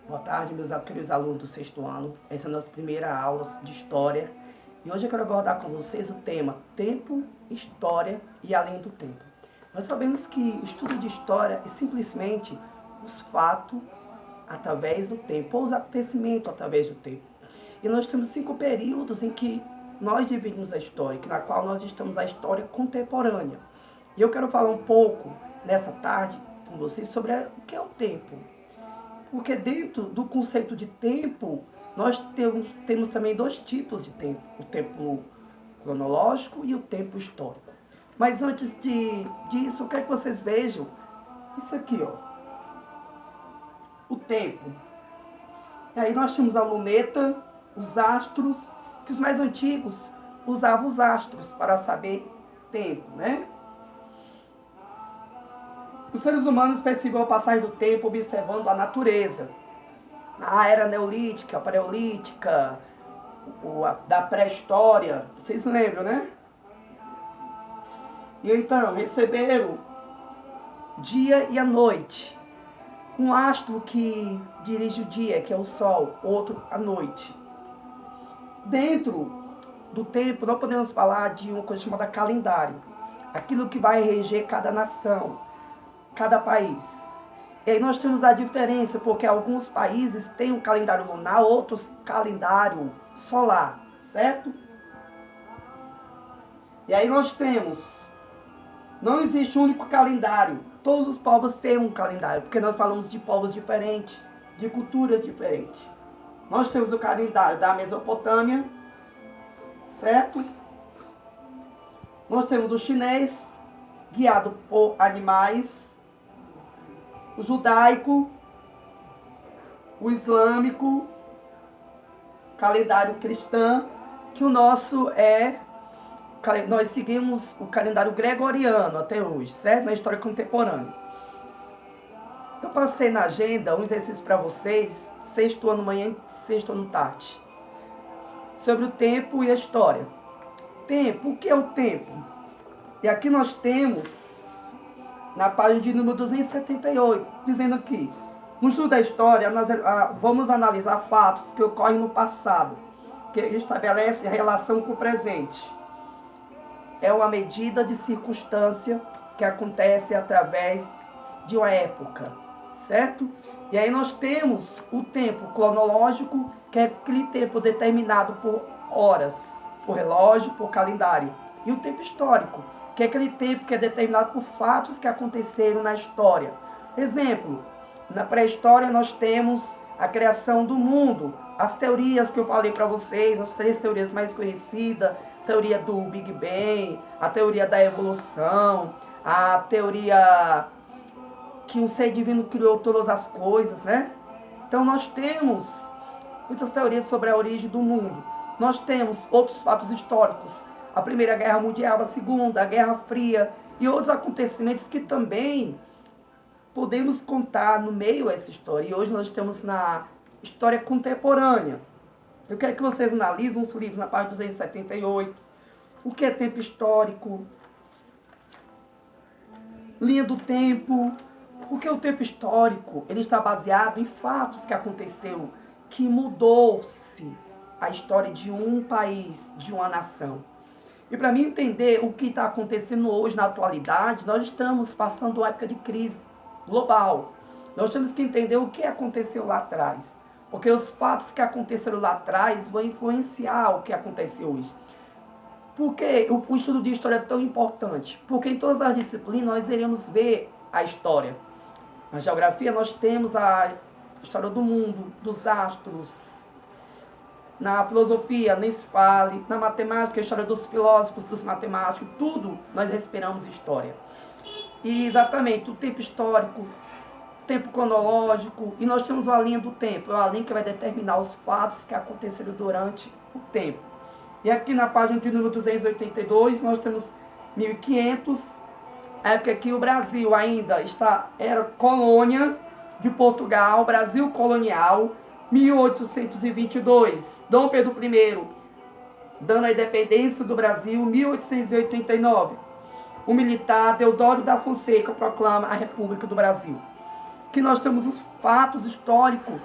Boa tarde, meus queridos alunos do sexto ano. Essa é a nossa primeira aula de História. E hoje eu quero abordar com vocês o tema Tempo, História e Além do Tempo. Nós sabemos que o estudo de História é simplesmente os fatos através do tempo, ou os acontecimentos através do tempo. E nós temos 5 períodos em que nós dividimos a história, na qual nós estamos na história contemporânea. E eu quero falar um pouco, nessa tarde, com vocês sobre o que é o tempo. Porque dentro do conceito de tempo, nós temos também 2 tipos de tempo. O tempo cronológico e o tempo histórico. Mas antes disso, eu quero que vocês vejam isso aqui, ó. O tempo. E aí nós tínhamos a luneta, os astros, que os mais antigos usavam os astros para saber tempo, né? Os seres humanos percebiam a passagem do tempo observando a natureza. Na era neolítica, paleolítica, da pré-história, vocês lembram, né? E então, receberam dia e a noite. Um astro que dirige o dia, que é o Sol, outro a noite. Dentro do tempo, não podemos falar de uma coisa chamada calendário. Aquilo que vai reger cada nação, cada país. E aí nós temos a diferença, porque alguns países têm um calendário lunar, outros calendário solar, certo? E aí nós temos, não existe um único calendário. Todos os povos têm um calendário, porque nós falamos de povos diferentes, de culturas diferentes. Nós temos o calendário da Mesopotâmia, certo? Nós temos o chinês, guiado por animais, o judaico, o islâmico, calendário cristão, que o nosso nós seguimos o calendário gregoriano até hoje, certo? Na história contemporânea. Eu passei na agenda um exercício para vocês, sexto ano manhã e sexto ano tarde, sobre o tempo e a história. Tempo, o que é o tempo? E aqui nós temos, na página de número 278, dizendo aqui, no estudo da história, nós vamos analisar fatos que ocorrem no passado, que estabelece a relação com o presente. É uma medida de circunstância que acontece através de uma época, certo? E aí nós temos o tempo cronológico, que é aquele tempo determinado por horas, por relógio, por calendário. E o tempo histórico, que é aquele tempo que é determinado por fatos que aconteceram na história. Exemplo, na pré-história nós temos a criação do mundo, as teorias que eu falei para vocês, as 3 teorias mais conhecidas, a teoria do Big Bang, a teoria da evolução, a teoria que um ser divino criou todas as coisas, né? Então nós temos muitas teorias sobre a origem do mundo. Nós temos outros fatos históricos, a Primeira Guerra Mundial, a Segunda, a Guerra Fria e outros acontecimentos que também podemos contar no meio dessa história. E hoje nós estamos na história contemporânea. Eu quero que vocês analisem os livros na página 278. O que é tempo histórico? Linha do tempo. Porque o tempo histórico ele está baseado em fatos que aconteceram, que mudou-se a história de um país, de uma nação. E para mim entender o que está acontecendo hoje na atualidade, nós estamos passando uma época de crise global. Nós temos que entender o que aconteceu lá atrás. Porque os fatos que aconteceram lá atrás vão influenciar o que acontece hoje. Por que o estudo de história é tão importante? Porque em todas as disciplinas nós iremos ver a história. Na geografia nós temos a história do mundo, dos astros. Na filosofia, nem se fale. Na matemática, a história dos filósofos, dos matemáticos. Tudo nós respiramos história. E exatamente o tempo histórico, tempo cronológico, e nós temos uma linha do tempo, é uma linha que vai determinar os fatos que aconteceram durante o tempo. E aqui na página de número 282, nós temos 1500, a época que o Brasil ainda era colônia de Portugal, Brasil colonial, 1822, Dom Pedro I, dando a independência do Brasil, 1889. O militar Deodoro da Fonseca proclama a República do Brasil. Que nós temos os fatos históricos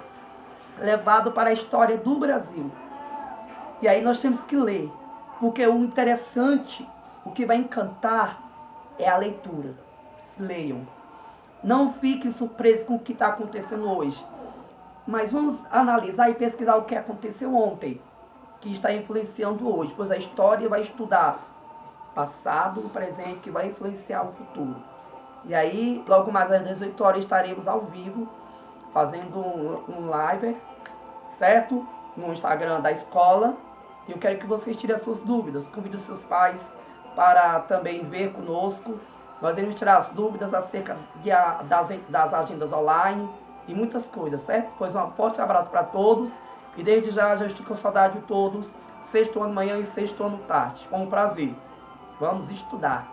levado para a história do Brasil. E aí nós temos que ler, porque o interessante, o que vai encantar é a leitura. Leiam. Não fiquem surpresos com o que está acontecendo hoje. Mas vamos analisar e pesquisar o que aconteceu ontem, que está influenciando hoje, pois a história vai estudar passado e presente, que vai influenciar o futuro. E aí, logo mais às 18 horas, estaremos ao vivo, fazendo um live, certo? No Instagram da escola. E eu quero que vocês tirem as suas dúvidas, convide os seus pais para também ver conosco. Nós iremos tirar as dúvidas acerca das agendas online e muitas coisas, certo? Pois um forte abraço para todos. E desde já estou com saudade de todos. Sexto ano manhã e sexto ano tarde. Foi um prazer. Vamos estudar.